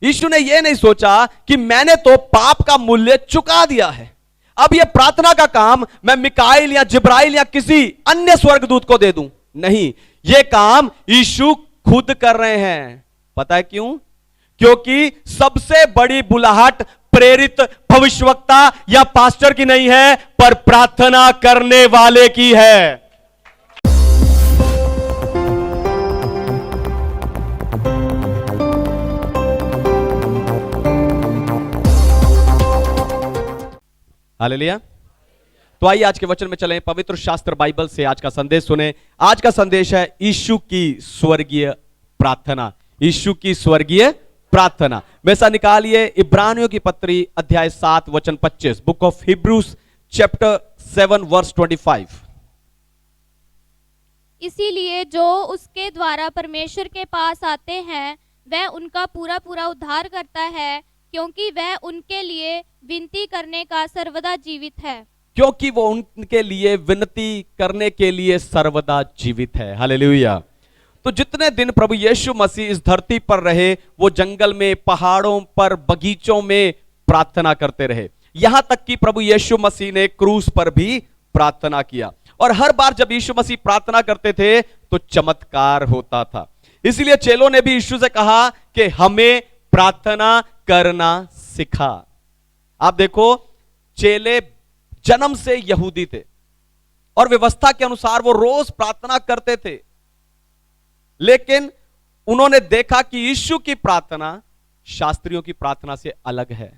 यीशु ने यह नहीं सोचा कि मैंने तो पाप का मूल्य चुका दिया है, अब यह प्रार्थना का काम मैं मिकाइल या जिब्राइल या किसी अन्य स्वर्गदूत को दे दूं। नहीं, यह काम यीशु खुद कर रहे हैं। पता है क्यों? क्योंकि सबसे बड़ी बुलाहट प्रेरित भविष्यवक्ता या पास्टर की नहीं है, पर प्रार्थना करने वाले की है। हालेलुया। तो आइए आज के वचन में चलें, पवित्र शास्त्र बाइबल से आज का संदेश सुने। आज का संदेश है यीशु की स्वर्गीय प्रार्थना। यीशु की स्वर्गीय प्रार्थना में से निकालिए इब्रानियों की पत्री अध्याय 7 वचन 25, book of Hebrews chapter 7 verse 25। इसीलिए जो उसके द्वारा परमेश्वर के पास आते हैं वह उनका पूरा पूरा उद्धार करता है, क्योंकि वह उनके लिए विनती करने का सर्वदा जीवित है। क्योंकि वो उनके लिए विनती करने के लिए सर्वदा जीवित है। हालेलुया। तो जितने दिन प्रभु यीशु मसीह इस धरती पर रहे, वो जंगल में, पहाड़ों पर, बगीचों में प्रार्थना करते रहे। यहां तक कि प्रभु यीशु मसीह ने क्रूस पर भी प्रार्थना किया, और हर बार जब यीशु मसीह प्रार्थना करते थे तो चमत्कार होता था। इसलिए चेलों ने भी यीशु से कहा कि हमें प्रार्थना करना सिखा। आप देखो, चेले जन्म से यहूदी थे और व्यवस्था के अनुसार वो रोज प्रार्थना करते थे, लेकिन उन्होंने देखा कि यीशु की प्रार्थना शास्त्रियों की प्रार्थना से अलग है।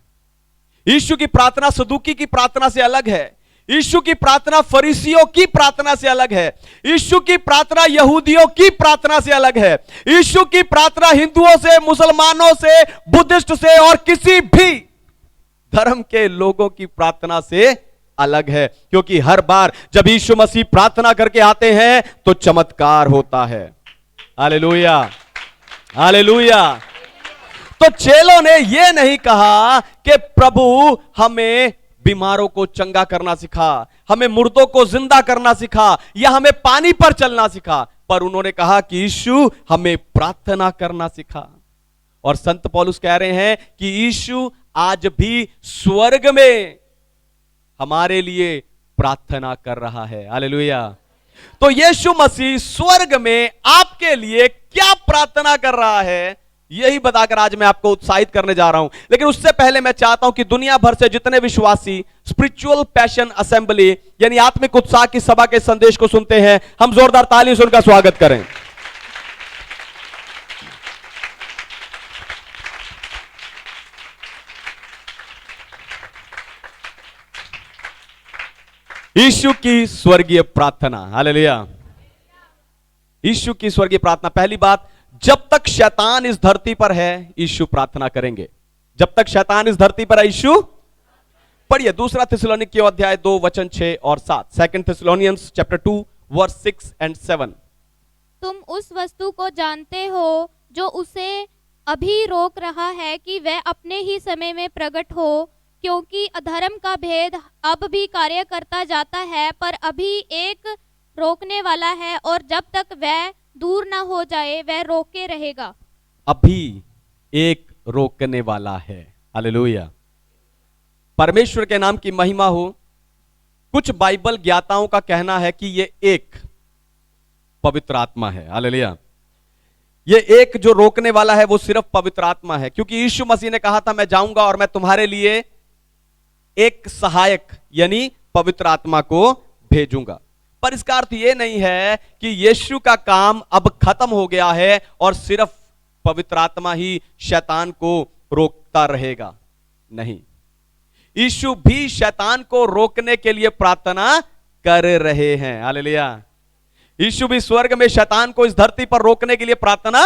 यीशु की प्रार्थना सदूकी की प्रार्थना से अलग है। यीशु की प्रार्थना फरीसियों की प्रार्थना से अलग है। यीशु की प्रार्थना यहूदियों की प्रार्थना से अलग है। यीशु की प्रार्थना हिंदुओं से, मुसलमानों से, बुद्धिस्ट से और किसी भी धर्म के लोगों की प्रार्थना से अलग है, क्योंकि हर बार जब यीशु मसीह प्रार्थना करके आते हैं तो चमत्कार होता है। Hallelujah, hallelujah. तो चेलों ने यह नहीं कहा कि प्रभु हमें बीमारों को चंगा करना सिखा, हमें मुर्दों को जिंदा करना सिखा, या हमें पानी पर चलना सिखा, पर उन्होंने कहा कि यीशु हमें प्रार्थना करना सिखा। और संत पौलुस कह रहे हैं कि यीशु आज भी स्वर्ग में हमारे लिए प्रार्थना कर रहा है। हालेलुया। तो यीशु मसीह स्वर्ग में आपके लिए क्या प्रार्थना कर रहा है, यही बताकर आज मैं आपको उत्साहित करने जा रहा हूं। लेकिन उससे पहले मैं चाहता हूं कि दुनिया भर से जितने विश्वासी स्पिरिचुअल पैशन असेंबली यानी आत्मिक उत्साह की सभा के संदेश को सुनते हैं, हम जोरदार तालियों से उनका स्वागत करें। यीशु की स्वर्गीय प्रार्थना। हालेलुया। यीशु की स्वर्गीय प्रार्थना। पहली बात, जब तक शैतान इस धरती पर है यीशु प्रार्थना करेंगे। जब तक शैतान इस धरती पर है यीशु। पढ़िए दूसरा थिस्सलुनीकियों अध्याय 2 वचन 6 और 7, सेकंड थिस्सलुनियंस चैप्टर 2 वर्स 6 एंड 7। तुम उस वस्तु को जानते हो जो उसे अभी रोक रहा है कि वह अपने ही समय में प्रकट हो, क्योंकि अधर्म का भेद अब भी कार्य करता जाता है, पर अभी एक रोकने वाला है, और जब तक वह दूर ना हो जाए वह रोके रहेगा। अभी एक रोकने वाला है। हालेलुया। परमेश्वर के नाम की महिमा हो। कुछ बाइबल ज्ञाताओं का कहना है कि ये एक पवित्र आत्मा है। हालेलुया। ये एक जो रोकने वाला है वो सिर्फ पवित्र आत्मा है, क्योंकि यीशु मसीह ने कहा था मैं जाऊंगा और मैं तुम्हारे लिए एक सहायक यानी पवित्र आत्मा को भेजूंगा। पर इसका अर्थ यह नहीं है कि यीशु का काम अब खत्म हो गया है और सिर्फ पवित्र आत्मा ही शैतान को रोकता रहेगा। नहीं, यीशु भी शैतान को रोकने के लिए प्रार्थना कर रहे हैं। हालेलुया। यीशु भी स्वर्ग में शैतान को इस धरती पर रोकने के लिए प्रार्थना।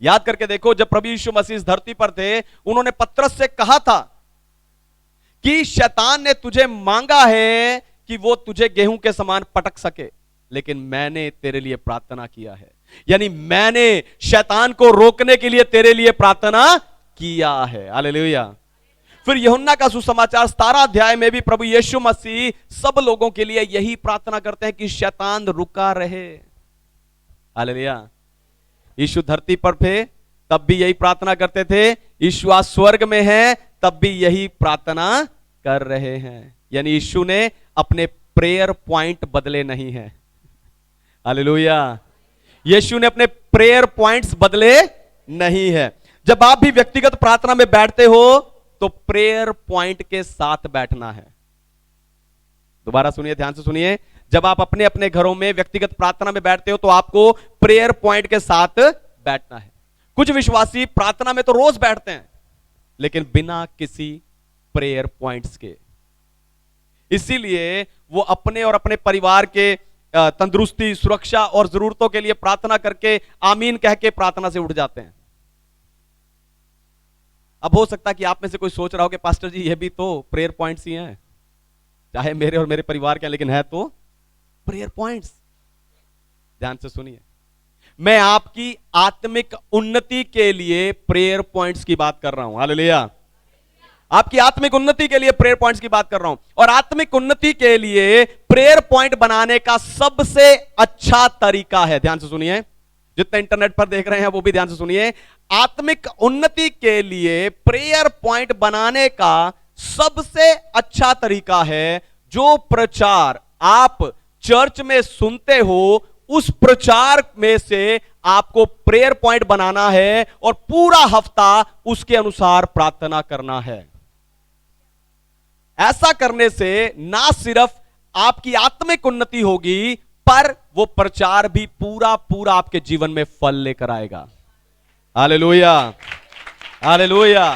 याद करके देखो, जब प्रभु यीशु मसीह इस धरती पर थे, उन्होंने पतरस से कहा था कि शैतान ने तुझे मांगा है कि वो तुझे गेहूं के समान पटक सके, लेकिन मैंने तेरे लिए प्रार्थना किया है। यानी मैंने शैतान को रोकने के लिए तेरे लिए प्रार्थना किया है। हालेलुया। फिर यूहन्ना का सुसमाचार 17 अध्याय में भी प्रभु यीशु मसीह सब लोगों के लिए यही प्रार्थना करते हैं कि शैतान रुका रहे। हालेलुया। यीशु धरती पर थे, तब भी यही प्रार्थना करते थे, यीशु आज स्वर्ग में है, तब भी यही प्रार्थना कर रहे हैं। यानी यीशु ने अपने प्रेयर पॉइंट बदले नहीं हैं। हालेलुया। यीशु ने अपने प्रेयर पॉइंट्स बदले नहीं है। जब आप भी व्यक्तिगत प्रार्थना में बैठते हो तो प्रेयर पॉइंट के साथ बैठना है। दोबारा सुनिए, ध्यान से सुनिए। जब आप अपने अपने घरों में व्यक्तिगत प्रार्थना में बैठते हो तो आपको प्रेयर पॉइंट के साथ बैठना है। कुछ विश्वासी प्रार्थना में तो रोज बैठते हैं लेकिन बिना किसी प्रेयर पॉइंट्स के। इसीलिए वो अपने और अपने परिवार के तंदुरुस्ती, सुरक्षा और जरूरतों के लिए प्रार्थना करके आमीन कह के प्रार्थना से उठ जाते हैं। अब हो सकता है कि आप में से कोई सोच रहा हो कि पास्टर जी ये भी तो प्रेयर पॉइंट्स ही हैं, चाहे मेरे और मेरे परिवार के, लेकिन है तो प्रेयर पॉइंट्स। ध्यान से सुनिए, मैं आपकी आत्मिक उन्नति के लिए प्रेयर पॉइंट्स की बात कर रहा हूं। हालेलुया। आपकी आत्मिक उन्नति के लिए प्रेयर पॉइंट्स की बात कर रहा हूं। और आत्मिक उन्नति के लिए प्रेयर पॉइंट बनाने का सबसे अच्छा तरीका है, ध्यान से सुनिए, जितने इंटरनेट पर देख रहे हैं वो भी ध्यान से सुनिए। आत्मिक उन्नति के लिए प्रेयर पॉइंट बनाने का सबसे अच्छा तरीका है, जो प्रचार आप चर्च में सुनते हो उस प्रचार में से आपको प्रेयर पॉइंट बनाना है और पूरा हफ्ता उसके अनुसार प्रार्थना करना है। ऐसा करने से ना सिर्फ आपकी आत्मिक उन्नति होगी पर वो प्रचार भी पूरा पूरा आपके जीवन में फल लेकर आएगा। Hallelujah, hallelujah.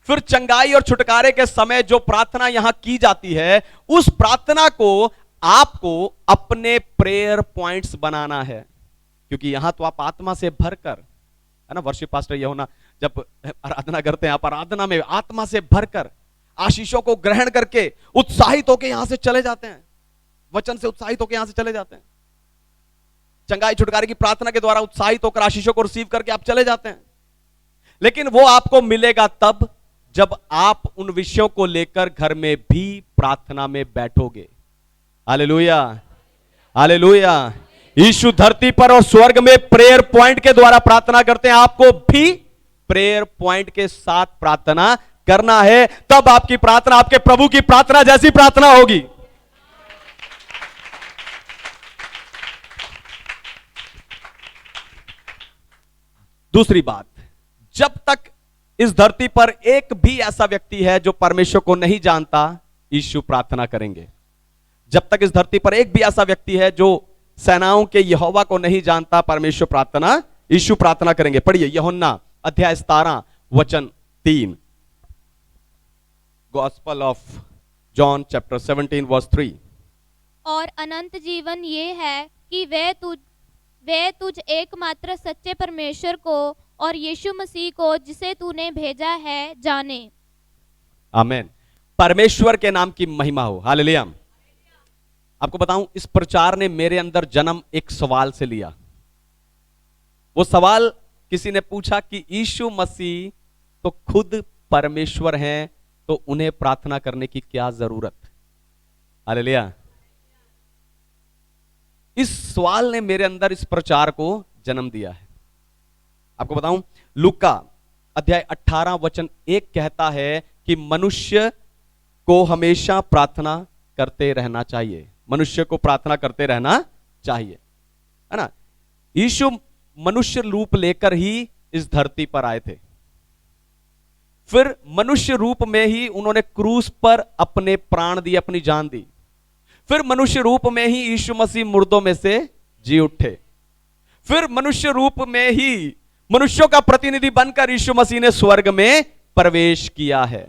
फिर चंगाई और छुटकारे के समय जो प्रार्थना यहां की जाती है, उस प्रार्थना को आपको अपने प्रेयर पॉइंट्स बनाना है, क्योंकि यहां तो आप आत्मा से भरकर, है ना, वर्शिप पास्टर ये होना, जब आराधना करते हैं आप आराधना में आत्मा से भरकर आशीषों को ग्रहण करके उत्साहित होकर यहां से चले जाते हैं, वचन से उत्साहित होकर यहां से चले जाते हैं। चंगाई छुटकारे की प्रार्थना के द्वारा उत्साहित होकर आशीषों को रिसीव करके आप चले जाते हैं, लेकिन वो आपको मिलेगा तब जब आप उन विषयों को लेकर घर में भी प्रार्थना में बैठोगे। Hallelujah, hallelujah. यीशु धरती पर और स्वर्ग में प्रेयर पॉइंट के द्वारा प्रार्थना करते हैं, आपको भी प्रेयर पॉइंट के साथ प्रार्थना करना है, तब आपकी प्रार्थना आपके प्रभु की प्रार्थना जैसी प्रार्थना होगी। दूसरी बात, जब तक इस धरती पर एक भी ऐसा व्यक्ति है जो परमेश्वर को नहीं जानता, यीशु प्रार्थना करेंगे। जब तक इस धरती पर एक भी ऐसा व्यक्ति है जो सेनाओं के यहोवा को नहीं जानता, परमेश्वर प्रार्थना, यीशु प्रार्थना करेंगे। पढ़िए यूहन्ना अध्याय 17 वचन 3, gospel of John chapter 17 verse 3। और अनंत जीवन ये है कि वे तुझ एकमात्र सच्चे परमेश्वर को और यीशु मसीह को जिसे तूने भेजा है जाने। आमीन। परमेश्वर के नाम की महिमा हो। हालेलुया। आपको बताऊं, इस प्रचार ने मेरे अंदर जन्म एक सवाल से लिया। वो सवाल किसी ने पूछा कि यीशु मसीह तो खुद परमेश्वर हैं, तो उन्हें प्रार्थना करने की क्या जरूरत। हालेलुया। इस सवाल ने मेरे अंदर इस प्रचार को जन्म दिया है। आपको बताऊं, लूका अध्याय 18 वचन 1 कहता है कि मनुष्य को हमेशा प्रार्थना करते रहना चाहिए। मनुष्य को प्रार्थना करते रहना चाहिए, है ना। यीशु मनुष्य रूप लेकर ही इस धरती पर आए थे, फिर मनुष्य रूप में ही उन्होंने क्रूस पर अपने प्राण दिए, अपनी जान दी। फिर मनुष्य रूप में ही यीशु मसीह मुर्दों में से जी उठे। फिर मनुष्य रूप में ही मनुष्यों का प्रतिनिधि बनकर यीशु मसीह ने स्वर्ग में प्रवेश किया है।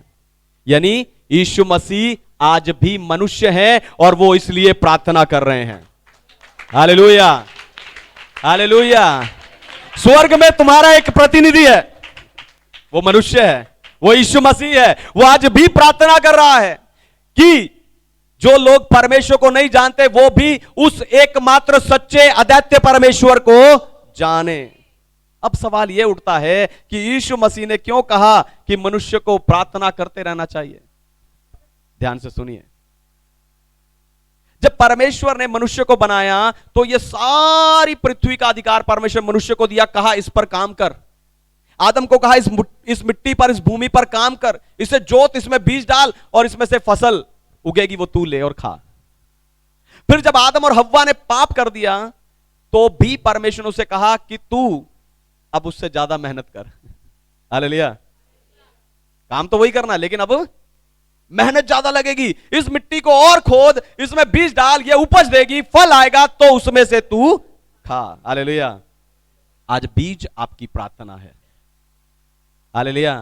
यानी यीशु मसीह आज भी मनुष्य है और वो इसलिए प्रार्थना कर रहे हैं। Hallelujah, hallelujah. स्वर्ग में तुम्हारा एक प्रतिनिधि है, वो मनुष्य है, वो यीशु मसीह है। वो आज भी प्रार्थना कर रहा है कि जो लोग परमेश्वर को नहीं जानते वो भी उस एकमात्र सच्चे अद्वितीय परमेश्वर को जाने। अब सवाल यह उठता है कि यीशु मसीह ने क्यों कहा कि मनुष्य को प्रार्थना करते रहना चाहिए। ध्यान से सुनिए, जब परमेश्वर ने मनुष्य को बनाया तो ये सारी पृथ्वी का अधिकार परमेश्वर मनुष्य को दिया, कहा इस पर काम कर। आदम को कहा इस मिट्टी पर, इस भूमि पर काम कर, इसे जोत, इसमें बीज डाल और इसमें से फसल उगेगी, वो तू ले और खा। फिर जब आदम और हव्वा ने पाप कर दिया तो भी परमेश्वर ने उसे कहा कि तू अब उससे ज्यादा मेहनत कर। हालेलुया। काम तो वही करना, लेकिन अब मेहनत ज्यादा लगेगी। इस मिट्टी को और खोद, इसमें बीज डाल, ये उपज देगी, फल आएगा, तो उसमें से तू खा। हालेलुया। आज बीज आपकी प्रार्थना है। हालेलुया।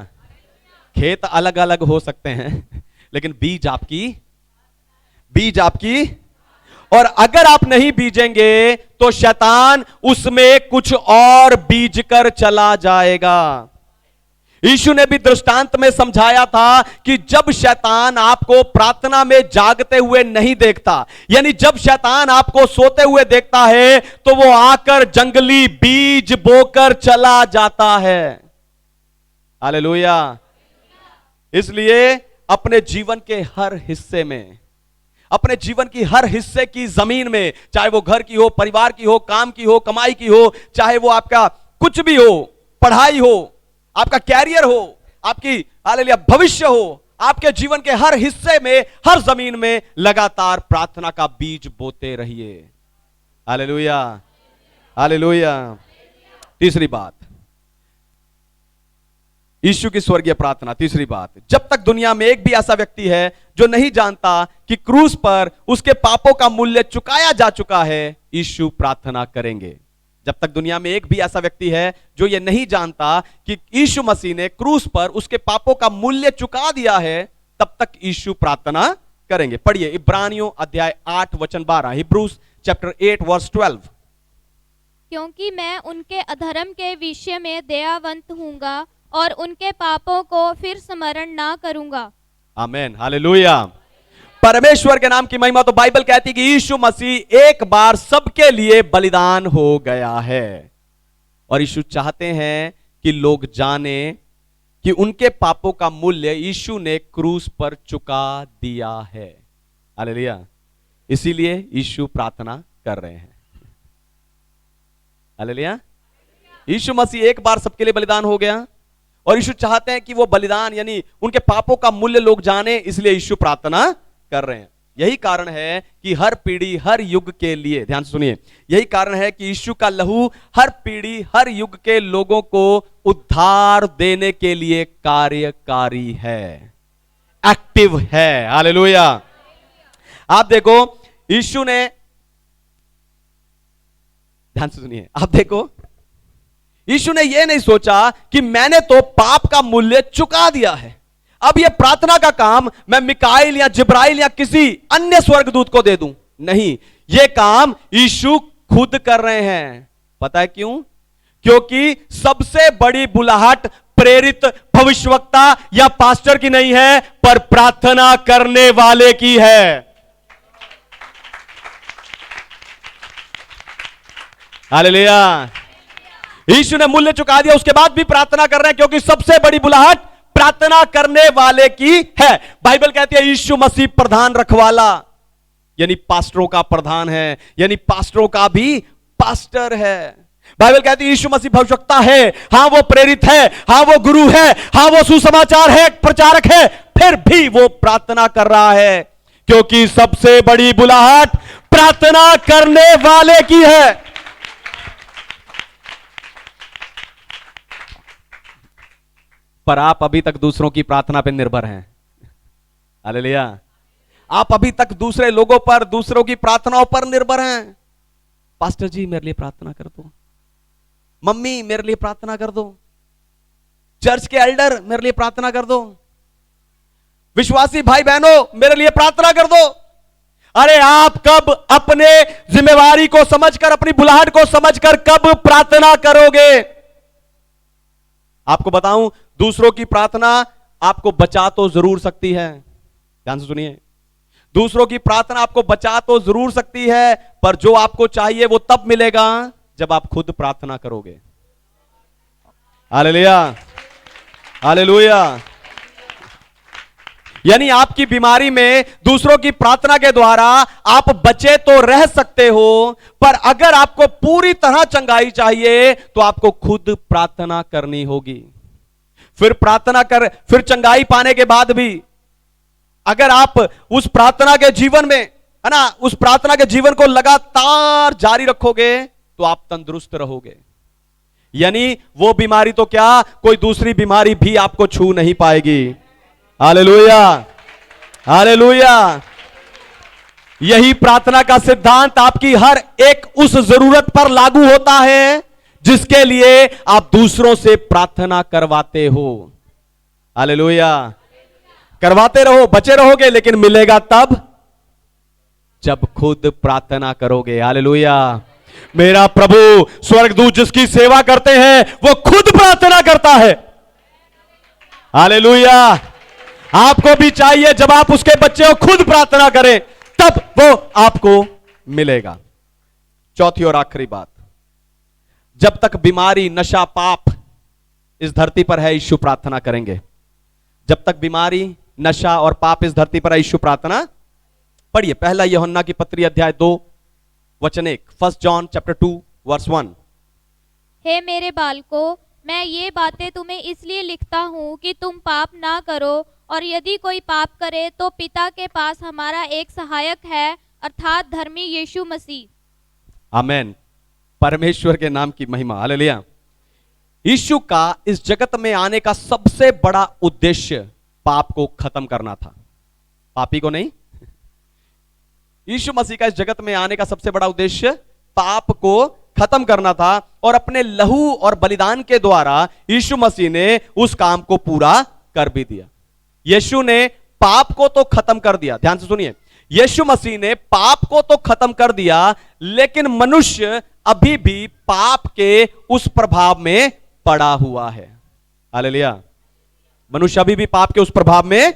खेत अलग अलग हो सकते हैं लेकिन बीज आपकी, और अगर आप नहीं बीजेंगे तो शैतान उसमें कुछ और बीज कर चला जाएगा। यीशु ने भी दृष्टांत में समझाया था कि जब शैतान आपको प्रार्थना में जागते हुए नहीं देखता, यानी जब शैतान आपको सोते हुए देखता है तो वो आकर जंगली बीज बोकर चला जाता है। हालेलुया। इसलिए अपने जीवन के हर हिस्से में, अपने जीवन की हर हिस्से की जमीन में, चाहे वो घर की हो, परिवार की हो, काम की हो, कमाई की हो, चाहे वो आपका कुछ भी हो, पढ़ाई हो, आपका कैरियर हो, आपकी हालेलुया भविष्य हो, आपके जीवन के हर हिस्से में, हर जमीन में लगातार प्रार्थना का बीज बोते रहिए। Hallelujah, hallelujah. तीसरी बात, यीशु की स्वर्गीय प्रार्थना। तीसरी बात, जब तक दुनिया में एक भी ऐसा व्यक्ति है जो नहीं जानता कि क्रूस पर उसके पापों का मूल्य चुकाया जा चुका है, यीशु प्रार्थना करेंगे। जब तक दुनिया में एक भी ऐसा व्यक्ति है जो ये नहीं जानता कि यीशु मसीह ने क्रूस पर उसके पापों का मूल्य चुका दिया है, तब तक यीशु प्रार्थना करेंगे। पढ़िए इब्रानियों अध्याय 8 वचन 12, हिब्रूज चैप्टर 8 वर्स 12। क्योंकि मैं उनके अधर्म के विषय में दयावंत हूँगा और उनके पापों को फिर स्मरण ना करूंगा। आमीन, हालेलुया। परमेश्वर के नाम की महिमा। तो बाइबल कहती है कि यीशु मसीह एक बार सबके लिए बलिदान हो गया है, और यीशु चाहते हैं कि लोग जाने कि उनके पापों का मूल्य यीशु ने क्रूस पर चुका दिया है। हालेलुया। इसीलिए यीशु प्रार्थना कर रहे हैं। हालेलुया। यीशु मसीह एक बार सबके लिए बलिदान हो गया, और यीशु चाहते हैं कि वो बलिदान यानी उनके पापों का मूल्य लोग जाने, इसलिए यीशु प्रार्थना कर रहे हैं। यही कारण है कि हर पीढ़ी, हर युग के लिए, ध्यान से सुनिए, यही कारण है कि यीशु का लहू हर पीढ़ी, हर युग के लोगों को उद्धार देने के लिए कार्यकारी है, एक्टिव है। हालेलुया। आप देखो, यीशु ने, ध्यान से सुनिए, आप देखो, यीशु ने यह नहीं सोचा कि मैंने तो पाप का मूल्य चुका दिया है, अब यह प्रार्थना का काम मैं मिकाइल या जिब्राइल या किसी अन्य स्वर्गदूत को दे दूं। नहीं, यह काम यीशु खुद कर रहे हैं। पता है क्यों? क्योंकि सबसे बड़ी बुलाहट प्रेरित भविष्यवक्ता या पास्टर की नहीं है, पर प्रार्थना करने वाले की है। हालेलुया। यीशु ने मूल्य चुका दिया, उसके बाद भी प्रार्थना कर रहे हैं, क्योंकि सबसे बड़ी बुलाहट प्रार्थना करने वाले की है। बाइबल कहती है यीशु मसीह प्रधान रखवाला, यानी पास्टरों का प्रधान है, यानी पास्टरों का भी पास्टर है। बाइबल कहती है यीशु मसीह भविष्यवक्ता है, हां वो प्रेरित है, हां वो गुरु है, हां वो सुसमाचार है, प्रचारक है, फिर भी वो प्रार्थना कर रहा है, क्योंकि सबसे बड़ी बुलाहट प्रार्थना करने वाले की है। पर आप अभी तक दूसरों की प्रार्थना पर निर्भर हैं। हालेलुया। आप अभी तक दूसरे लोगों पर, दूसरों की प्रार्थनाओं पर निर्भर हैं। पास्टर जी मेरे लिए प्रार्थना कर दो, मम्मी मेरे लिए प्रार्थना कर दो, चर्च के एल्डर मेरे लिए प्रार्थना कर दो, विश्वासी भाई बहनों मेरे लिए प्रार्थना कर दो। अरे आप कब अपने जिम्मेवारी को समझकर, अपनी बुलाहट को समझकर कब प्रार्थना करोगे? आपको बताऊं, दूसरों की प्रार्थना आपको बचा तो जरूर सकती है। ध्यान से सुनिए, दूसरों की प्रार्थना आपको बचा तो जरूर सकती है, पर जो आपको चाहिए वो तब मिलेगा जब आप खुद प्रार्थना करोगे। Hallelujah, hallelujah. यानी आपकी बीमारी में दूसरों की प्रार्थना के द्वारा आप बचे तो रह सकते हो, पर अगर आपको पूरी तरह चंगाई चाहिए तो आपको खुद प्रार्थना करनी होगी। फिर चंगाई पाने के बाद भी अगर आप उस प्रार्थना के जीवन में, है ना, उस प्रार्थना के जीवन को लगातार जारी रखोगे तो आप तंदुरुस्त रहोगे। यानी वो बीमारी तो क्या, कोई दूसरी बीमारी भी आपको छू नहीं पाएगी। Hallelujah, hallelujah. यही प्रार्थना का सिद्धांत आपकी हर एक उस जरूरत पर लागू होता है जिसके लिए आप दूसरों से प्रार्थना करवाते हो। हालेलुया। करवाते रहो, बचे रहोगे, लेकिन मिलेगा तब जब खुद प्रार्थना करोगे। हालेलुया। मेरा प्रभु स्वर्गदूत जिसकी सेवा करते हैं वो खुद प्रार्थना करता है। हालेलुया। आपको भी चाहिए जब आप उसके बच्चे हो खुद प्रार्थना करें, तब वो आपको मिलेगा। चौथी और आखिरी बात, जब तक बीमारी, नशा, पाप इस धरती पर है, यीशु प्रार्थना करेंगे। जब तक बीमारी, नशा और पाप इस धरती पर है, यीशु प्रार्थना। पढ़िए पहला यूहन्ना की पत्री अध्याय 2 वचन 1, 1 जॉन चैप्टर 2 वर्स 1। हे मेरे बालकों, मैं ये बातें तुम्हें इसलिए लिखता हूँ कि तुम पाप ना करो, और यदि कोई पाप करे तो पिता के पास हमारा एक सहायक है, अर्थात धर्मी यीशु मसीह। आमेन। परमेश्वर के नाम की महिमा। हालेलुया। यीशु का इस जगत में आने का सबसे बड़ा उद्देश्य पाप को खत्म करना था, पापी को नहीं। यीशु मसीह का इस जगत में आने का सबसे बड़ा उद्देश्य पाप को खत्म करना था, और अपने लहू और बलिदान के द्वारा यीशु मसीह ने उस काम को पूरा कर भी दिया। यीशु ने पाप को तो खत्म कर दिया, ध्यान से सुनिए, यीशु मसीह ने पाप को तो खत्म कर दिया, लेकिन मनुष्य अभी भी पाप के उस प्रभाव में पड़ा हुआ है। हालेलुया। मनुष्य अभी भी पाप के उस प्रभाव में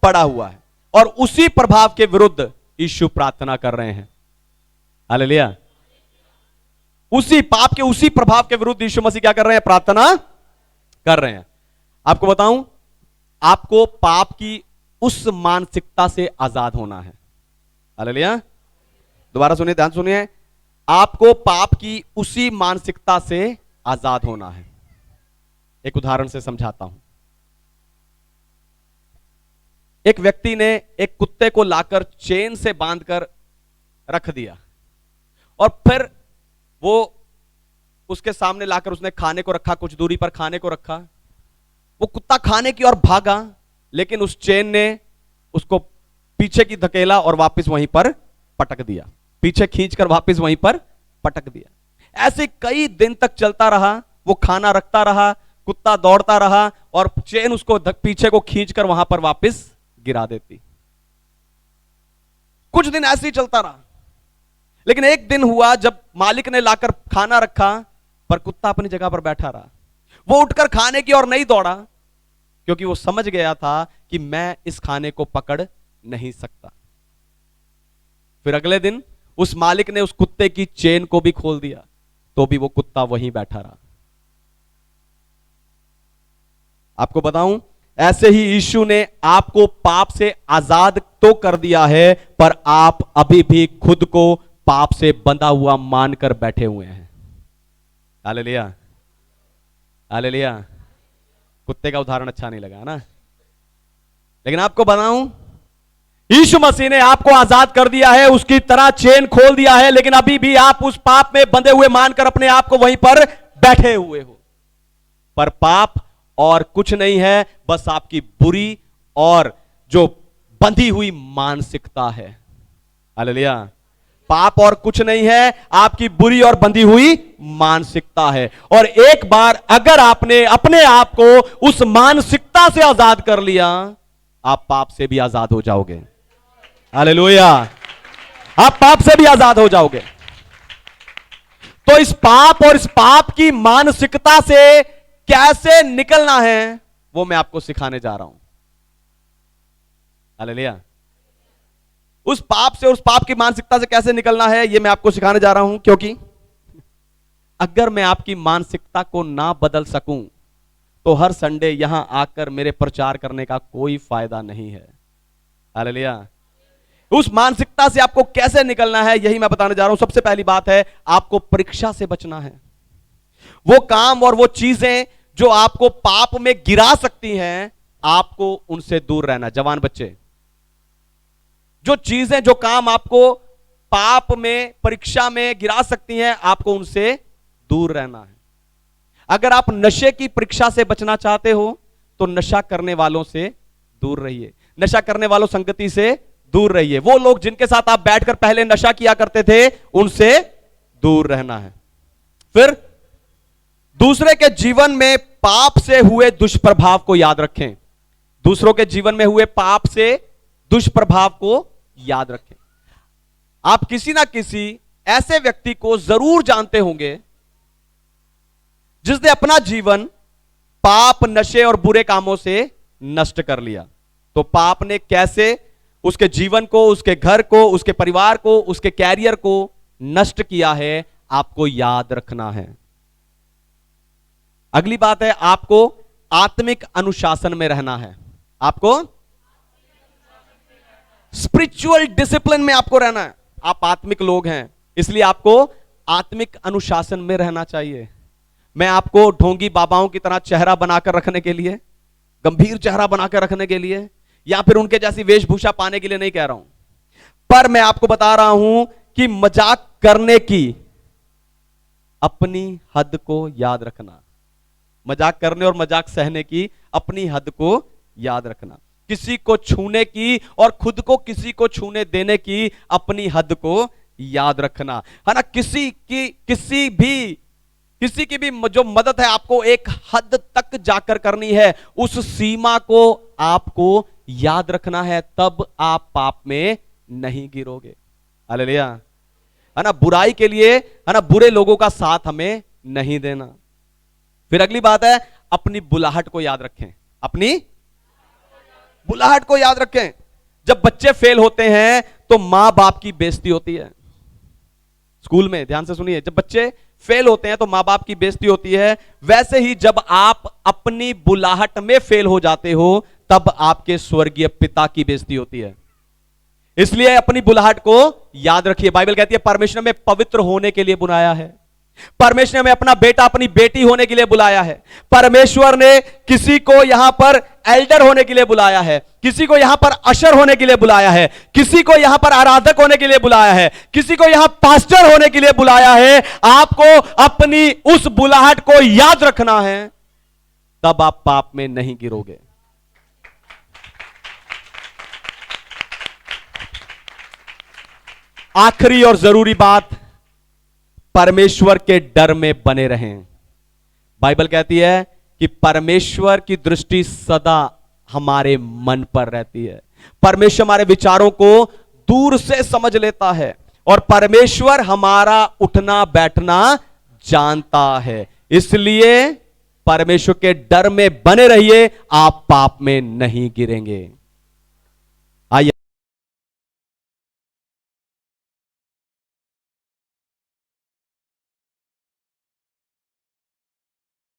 पड़ा हुआ है, और उसी प्रभाव के विरुद्ध यीशु प्रार्थना कर रहे हैं। हालेलुया। उसी पाप के, उसी प्रभाव के विरुद्ध यीशु मसीह क्या कर रहे हैं, प्रार्थना कर रहे हैं। आपको बताऊं, आपको पाप की उस मानसिकता से आजाद होना है। हालेलुया। दोबारा सुनिए, ध्यान सुनिए, आपको पाप की उसी मानसिकता से आजाद होना है। एक उदाहरण से समझाता हूं। एक व्यक्ति ने एक कुत्ते को लाकर चेन से बांधकर रख दिया, और फिर वो उसके सामने लाकर उसने खाने को रखा, कुछ दूरी पर खाने को रखा। वो कुत्ता खाने की ओर भागा, लेकिन उस चेन ने उसको पीछे की धकेला और वापस वहीं पर पटक दिया, पीछे खींचकर वापस वहीं पर पटक दिया। ऐसे कई दिन तक चलता रहा। वो खाना रखता रहा, कुत्ता दौड़ता रहा, और चेन उसको पीछे को खींचकर वहां पर वापस गिरा देती। कुछ दिन ऐसे ही चलता रहा, लेकिन एक दिन हुआ जब मालिक ने लाकर खाना रखा, पर कुत्ता अपनी जगह पर बैठा रहा। वो उठकर खाने की ओर नहीं दौड़ा, क्योंकि वो समझ गया था कि मैं इस खाने को पकड़ नहीं सकता। फिर अगले दिन उस मालिक ने उस कुत्ते की चेन को भी खोल दिया, तो भी वो कुत्ता वहीं बैठा रहा। आपको बताऊं, ऐसे ही यीशु ने आपको पाप से आजाद तो कर दिया है, पर आप अभी भी खुद को पाप से बंधा हुआ मानकर बैठे हुए हैं। Hallelujah, hallelujah. कुत्ते का उदाहरण अच्छा नहीं लगा ना, लेकिन आपको बताऊं, यीशु मसीह ने आपको आजाद कर दिया है, उसकी तरह चेन खोल दिया है, लेकिन अभी भी आप उस पाप में बंधे हुए मानकर अपने आप को वहीं पर बैठे हुए हो। पर पाप और कुछ नहीं है, बस आपकी बुरी और जो बंधी हुई मानसिकता है। हालेलुया। पाप और कुछ नहीं है, आपकी बुरी और बंधी हुई मानसिकता है। और एक बार अगर आपने अपने आप को उस मानसिकता से आजाद कर लिया, आप पाप से भी आजाद हो जाओगे। हालेलुया। आप पाप से भी आजाद हो जाओगे। तो इस पाप और इस पाप की मानसिकता से कैसे निकलना है, वो मैं आपको सिखाने जा रहा हूं। हालेलुया। उस पाप से, उस पाप की मानसिकता से कैसे निकलना है, ये मैं आपको सिखाने जा रहा हूं, क्योंकि अगर मैं आपकी मानसिकता को ना बदल सकूं, तो हर संडे यहां आकर मेरे प्रचार करने का कोई फायदा नहीं है। हालेलुया। उस मानसिकता से आपको कैसे निकलना है, यही मैं बताने जा रहा हूं। सबसे पहली बात है, आपको परीक्षा से बचना है। वो काम और वो चीजें जो आपको पाप में गिरा सकती हैं, आपको उनसे दूर रहना। जवान बच्चे, जो चीजें, जो काम आपको पाप में, परीक्षा में गिरा सकती हैं, आपको उनसे दूर रहना है। अगर आप नशे की परीक्षा से बचना चाहते हो तो नशा करने वालों से दूर रहिए, नशा करने वालों संगति से दूर रहिए। वो लोग जिनके साथ आप बैठकर पहले नशा किया करते थे, उनसे दूर रहना है। फिर दूसरे के जीवन में पाप से हुए दुष्प्रभाव को याद रखें। दूसरों के जीवन में हुए पाप से दुष्प्रभाव को याद रखें। आप किसी ना किसी ऐसे व्यक्ति को जरूर जानते होंगे जिसने अपना जीवन पाप, नशे और बुरे कामों से नष्ट कर लिया। तो पाप ने कैसे उसके जीवन को, उसके घर को, उसके परिवार को, उसके कैरियर को नष्ट किया है, आपको याद रखना है। अगली बात है, आपको आत्मिक अनुशासन में रहना है। आपको स्पिरिचुअल डिसिप्लिन में आपको रहना है। आप आत्मिक लोग हैं, इसलिए आपको आत्मिक अनुशासन में रहना चाहिए। मैं आपको ढोंगी बाबाओं की तरह चेहरा बनाकर रखने के लिए, गंभीर चेहरा बनाकर रखने के लिए, या फिर उनके जैसी वेशभूषा पाने के लिए नहीं कह रहा हूं, पर मैं आपको बता रहा हूं कि मजाक करने की अपनी हद को याद रखना। मजाक करने और मजाक सहने की अपनी हद को याद रखना। किसी को छूने की और खुद को किसी को छूने देने की अपनी हद को याद रखना, है ना। किसी की भी जो मदद है, आपको एक हद तक जाकर करनी है। उस सीमा को आपको याद रखना है, तब आप पाप में नहीं गिरोगे। हालेलुया, है ना। बुराई के लिए, है ना, बुरे लोगों का साथ हमें नहीं देना। फिर अगली बात है, अपनी बुलाहट को याद रखें। अपनी बुलाहट को याद रखें। जब बच्चे फेल होते हैं तो मां बाप की बेइज्जती होती है। स्कूल में ध्यान से सुनिए, जब बच्चे फेल होते हैं तो मां बाप की बेइज्जती होती है। वैसे ही जब आप अपनी बुलाहट में फेल हो जाते हो, तब आपके स्वर्गीय पिता की बेइज्जती होती है। इसलिए अपनी बुलाहट को याद रखिए। बाइबल कहती है परमेश्वर में पवित्र होने के लिए बुलाया है। परमेश्वर ने अपना बेटा, अपनी बेटी होने के लिए बुलाया है। परमेश्वर ने किसी को यहां पर एल्डर होने के लिए बुलाया है, किसी को यहां पर अशर होने के लिए बुलाया है, किसी को यहां पर आराधक होने के लिए बुलाया है, किसी को यहां पास्टर होने के लिए बुलाया है। आपको अपनी उस बुलाहट को याद रखना है, तब आप पाप में नहीं गिरोगे। आखिरी और जरूरी बात, परमेश्वर के डर में बने रहें। बाइबल कहती है कि परमेश्वर की दृष्टि सदा हमारे मन पर रहती है। परमेश्वर हमारे विचारों को दूर से समझ लेता है और परमेश्वर हमारा उठना बैठना जानता है। इसलिए परमेश्वर के डर में बने रहिए, आप पाप में नहीं गिरेंगे।